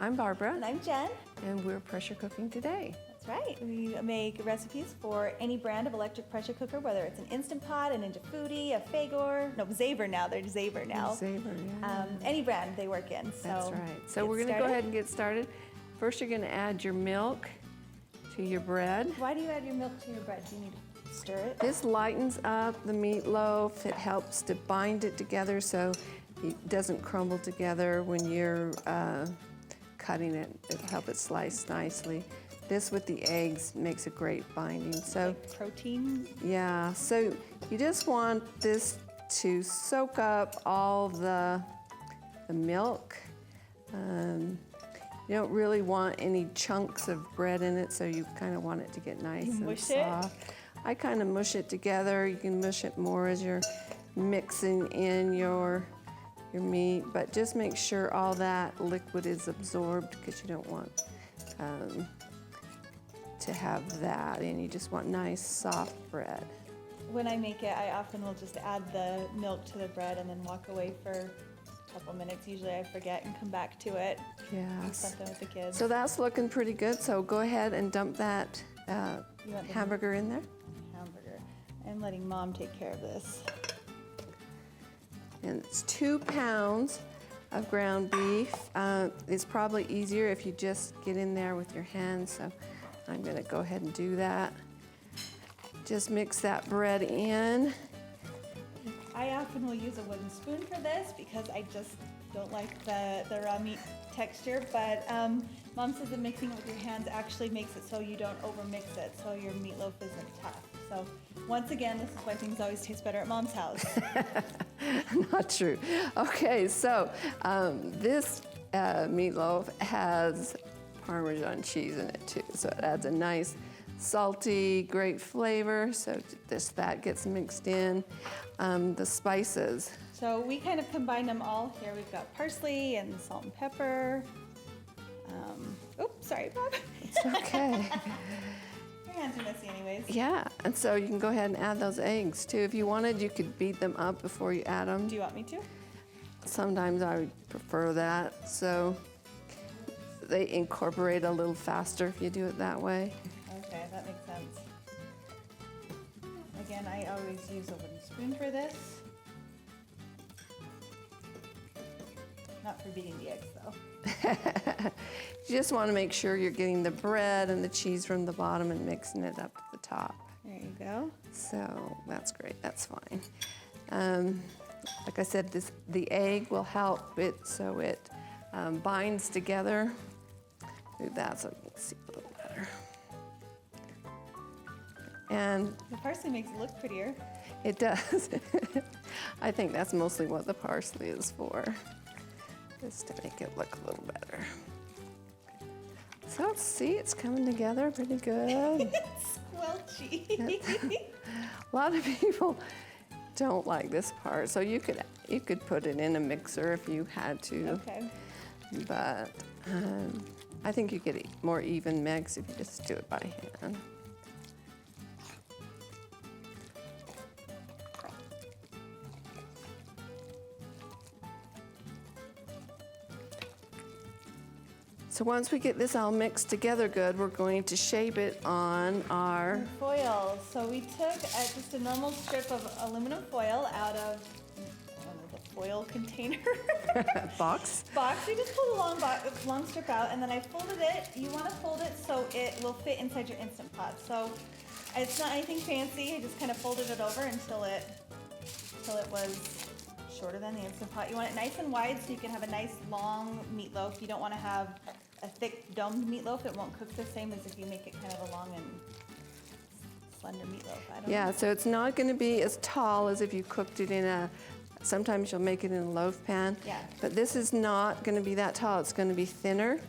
I'm Barbara. And I'm Jen. And we're pressure cooking today. That's right. We make recipes for any brand of electric pressure cooker, whether it's an Instant Pot, an Ninja Foodie, a Fagor, no, Zaber now. They're Zaber now. Zaber, yeah. Any brand they work in. So that's right. So we're going to go ahead and get started. First, you're going to add your milk to your bread. Why do you add your milk to your bread? Do you need to stir it? This lightens up the meatloaf. It helps to bind it together so it doesn't crumble together when you're cutting it. It'll help it slice nicely. This with the eggs makes a great binding. So like protein? Yeah, so you just want this to soak up all the milk. You don't really want any chunks of bread in it, so you kind of want it to get nice and soft. I kind of mush it together. You can mush it more as you're mixing in your meat, but just make sure all that liquid is absorbed because you don't want to have that, and you just want nice soft bread. When I make it, I often will just add the milk to the bread and then walk away for a couple minutes. Usually I forget and come back to it. Yes. Something with the kids. So that's looking pretty good. So go ahead and dump that hamburger in there. Hamburger. I'm letting Mom take care of this. And it's 2 pounds of ground beef. It's probably easier if you just get in there with your hands. So I'm going to go ahead and do that. Just mix that bread in. I often will use a wooden spoon for this because I just don't like the raw meat texture, but Mom says that mixing it with your hands actually makes it so you don't overmix it, so your meatloaf isn't tough. So once again, this is why things always taste better at Mom's house. Not true. Okay, so this meatloaf has Parmesan cheese in it too, so it adds a nice salty, great flavor. So that gets mixed in. The spices. So we kind of combine them all here. We've got parsley and salt and pepper. Oops, sorry, Bob. It's okay. Your hands are messy anyways. Yeah, and so you can go ahead and add those eggs too. If you wanted, you could beat them up before you add them. Do you want me to? Sometimes I would prefer that, so they incorporate a little faster if you do it that way. Okay, that makes sense. Again, I always use a wooden spoon for this. Not for beating the eggs though. You just want to make sure you're getting the bread and the cheese from the bottom and mixing it up to the top. There you go. So that's great, that's fine. Like I said, the egg will help it so it binds together. Do that so you can see a little better. And the parsley makes it look prettier. It does. I think that's mostly what the parsley is for, just to make it look a little better. So see, it's coming together pretty good. Squelchy. A lot of people don't like this part, so you could put it in a mixer if you had to. Okay. But I think you get a more even mix if you just do it by hand. So once we get this all mixed together good, we're going to shape it on our foil. So we took just a normal strip of aluminum foil out of the foil container. box. We just pulled a long strip out, and then I folded it. You want to fold it so it will fit inside your Instant Pot. So it's not anything fancy. I just kind of folded it over until it was shorter than the Instant Pot. You want it nice and wide so you can have a nice long meatloaf. You don't want to have a thick domed meatloaf. It won't cook the same as if you make it kind of a long and slender meatloaf. Yeah, so it's not going to be as tall as if you cooked it in a, sometimes you'll make it in a loaf pan. Yeah. But this is not going to be that tall. It's going to be thinner.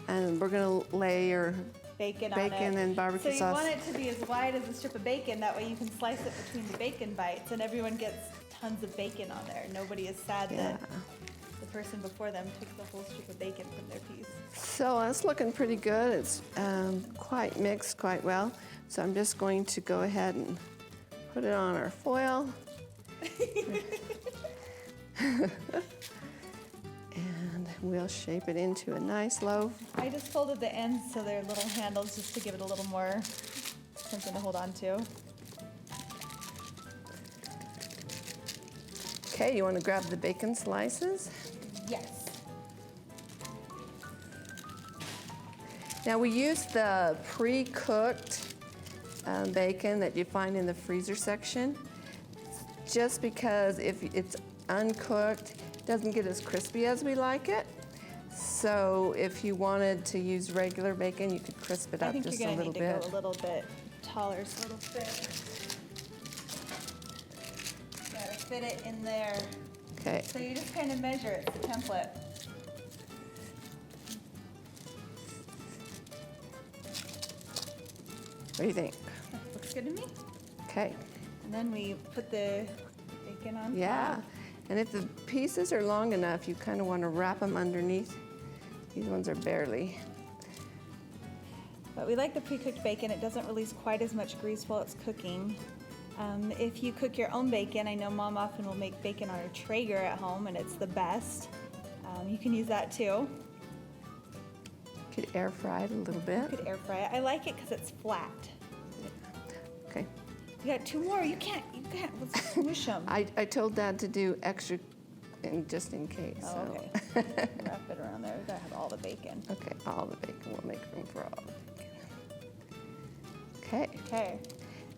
And we're going to layer bacon on it. And barbecue sauce. So you want it to be as wide as a strip of bacon. That way you can slice it between the bacon bites and everyone gets tons of bacon on there. Nobody is sad that the person before them took the whole strip of bacon from their piece. So that's looking pretty good. It's quite mixed quite well. So I'm just going to go ahead and put it on our foil. And we'll shape it into a nice loaf. I just folded the ends so they're little handles just to give it a little more something to hold on to. Okay, you want to grab the bacon slices? Yes. Now we use the pre-cooked bacon that you find in the freezer section, just because if it's uncooked, it doesn't get as crispy as we like it. So if you wanted to use regular bacon, you could crisp it up just a little bit. I think you're gonna need to go a little bit taller so it'll fit. Gotta fit it in there. Okay. So you just kind of measure it, it's the template. What do you think? That looks good to me. Okay. And then we put the bacon on Yeah. top. And if the pieces are long enough, you kind of want to wrap them underneath. These ones are barely. But we like the pre-cooked bacon. It doesn't release quite as much grease while it's cooking. If you cook your own bacon, I know Mom often will make bacon on her Traeger at home, and it's the best. You can use that too. Could air fry it a little bit. You could air fry it. I like it because it's flat. Okay. You got two more. You can't. Let's smush them. I told Dad to do extra, just in case. Oh, So. okay. Wrap it around there. We gotta have all the bacon. Okay, all the bacon. We'll make room for all the bacon. Okay. Okay.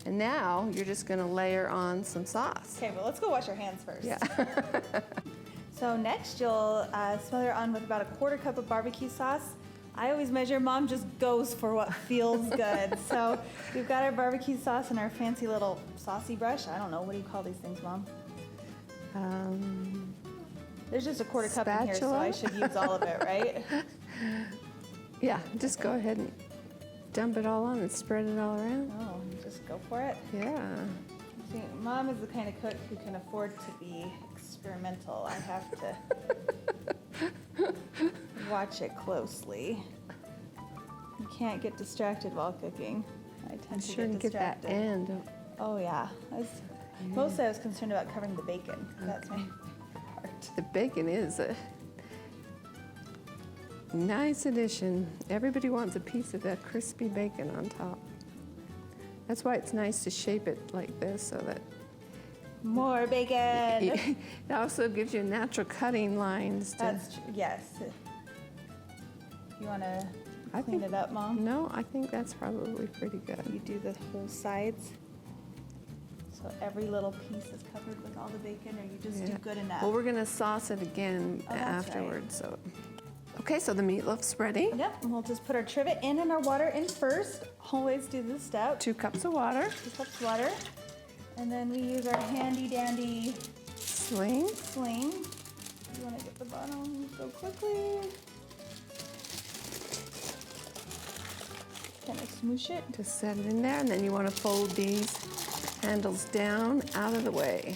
And now you're just going to layer on some sauce. Okay, well, let's go wash our hands first. Yeah. So next, you'll smother it on with about a 1/4 cup of barbecue sauce. I always measure. Mom just goes for what feels good. So we've got our barbecue sauce and our fancy little saucy brush. I don't know. What do you call these things, Mom? There's just a 1/4 cup in here, so I should use all of it, right? Yeah, just go ahead and dump it all on and spread it all around. Oh, just go for it. Yeah. See, Mom is the kind of cook who can afford to be experimental. I have to watch it closely. You can't get distracted while cooking. I tend to Sure get and get that distracted. end. Oh yeah. Mostly I was concerned about covering the bacon. That's my part. The bacon is a nice addition. Everybody wants a piece of that crispy bacon on top. That's why it's nice to shape it like this so that More bacon. it also gives you natural cutting lines. That's true. Yes. You want to I clean think- it up, Mom? No, I think that's probably pretty good. You do the whole sides. So every little piece is covered with all the bacon, or you just do Yeah. good enough? Well, we're going to sauce it again Oh, that's right. afterwards. So, okay, so the meatloaf's ready. Yep, and we'll just put our trivet in and our water in first. Always do this step. 2 cups of water. 2 cups water. And then we use our handy dandy Sling. sling. You want to get the bottom, go quickly. Kind of smoosh it. Just set it in there, and then you want to fold these handles down out of the way.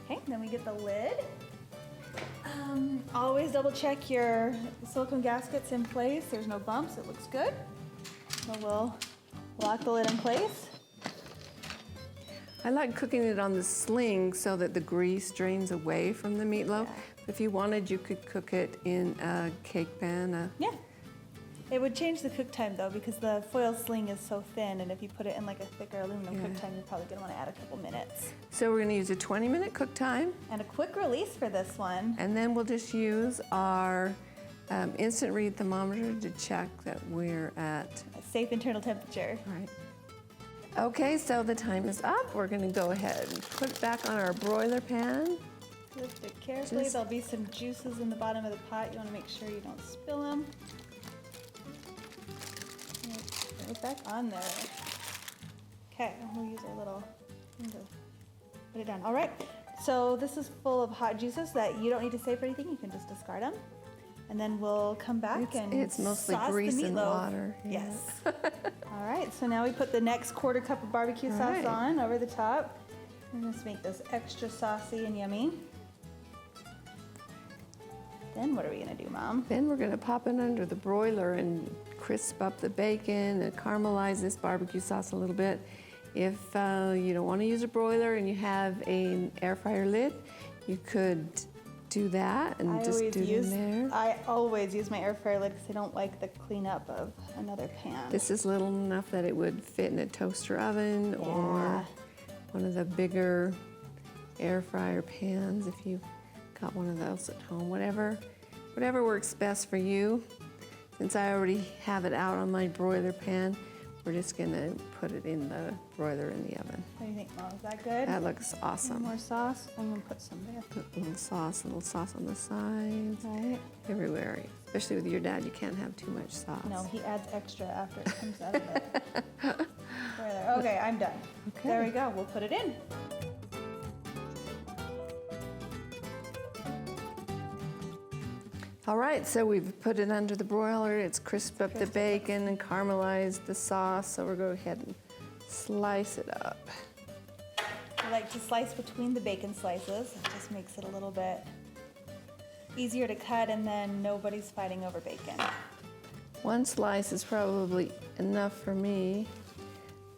Okay, then we get the lid. Always double check your silicone gaskets in place. There's no bumps, it looks good. So we'll lock the lid in place. I like cooking it on the sling so that the grease drains away from the meatloaf. Yeah. If you wanted, you could cook it in a cake pan. Yeah. It would change the cook time though, because the foil sling is so thin, and if you put it in like a thicker aluminum cook time, you're probably gonna wanna add a couple minutes. So we're going to use a 20-minute cook time, And a quick release for this one. and then we'll just use our instant read thermometer to check that we're at. A safe internal temperature. Right. Okay, so the time is up. We're going to go ahead and put it back on our broiler pan. Lift it carefully. Just- There'll be some juices in the bottom of the pot. You wanna make sure you don't spill them. Put it back on there. Okay, and we'll use our little thing to put it down. All right, so this is full of hot juices that you don't need to save for anything. You can just discard them. And then we'll come back and It's mostly sauce the grease and meatloaf. water. Yeah. Yes. All right, so now we put the next 1/4 cup of barbecue sauce right. on over the top. And just make this extra saucy and yummy. Then what are we gonna do, Mom? Then we're going to pop it under the broiler and crisp up the bacon and caramelize this barbecue sauce a little bit. If you don't want to use a broiler and you have an air fryer lid, you could do that and just do it in there. I always use my air fryer lid because I don't like the cleanup of another pan. This is little enough that it would fit in a toaster oven or one of the bigger air fryer pans if you've got one of those at home. Whatever works best for you. Since I already have it out on my broiler pan, we're just gonna put it in the broiler in the oven. What do you think, Mom? Is that good? That looks awesome. More sauce? I'm gonna put some there. Put a little sauce on the sides. Right. Everywhere. Especially with your dad, you can't have too much sauce. No, he adds extra after it comes out of it. Broiler. Okay, I'm done. Okay. There we go. We'll put it in. All right, so we've put it under the broiler. It's crisped up the bacon and caramelized the sauce. So we'll go ahead and slice it up. I like to slice between the bacon slices. It just makes it a little bit easier to cut, and then nobody's fighting over bacon. One slice is probably enough for me,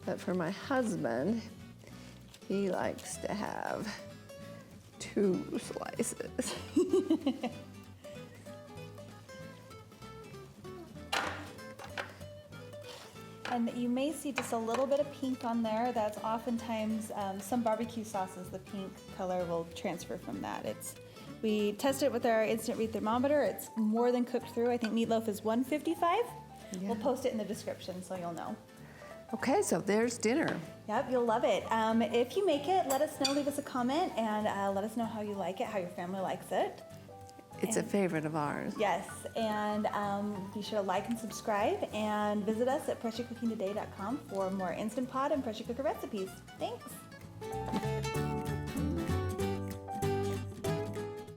but for my husband, he likes to have 2 slices. And you may see just a little bit of pink on there. That's oftentimes some barbecue sauces, the pink color will transfer from that. We tested it with our instant read thermometer. It's more than cooked through. I think Meatloaf is 155. Yeah. We'll post it in the description so you'll know. Okay, so there's dinner. Yep, you'll love it. If you make it, let us know, leave us a comment, and let us know how you like it, how your family likes it. It's a favorite of ours. Yes, and be sure to like and subscribe, and visit us at pressurecookingtoday.com for more Instant Pot and pressure cooker recipes. Thanks.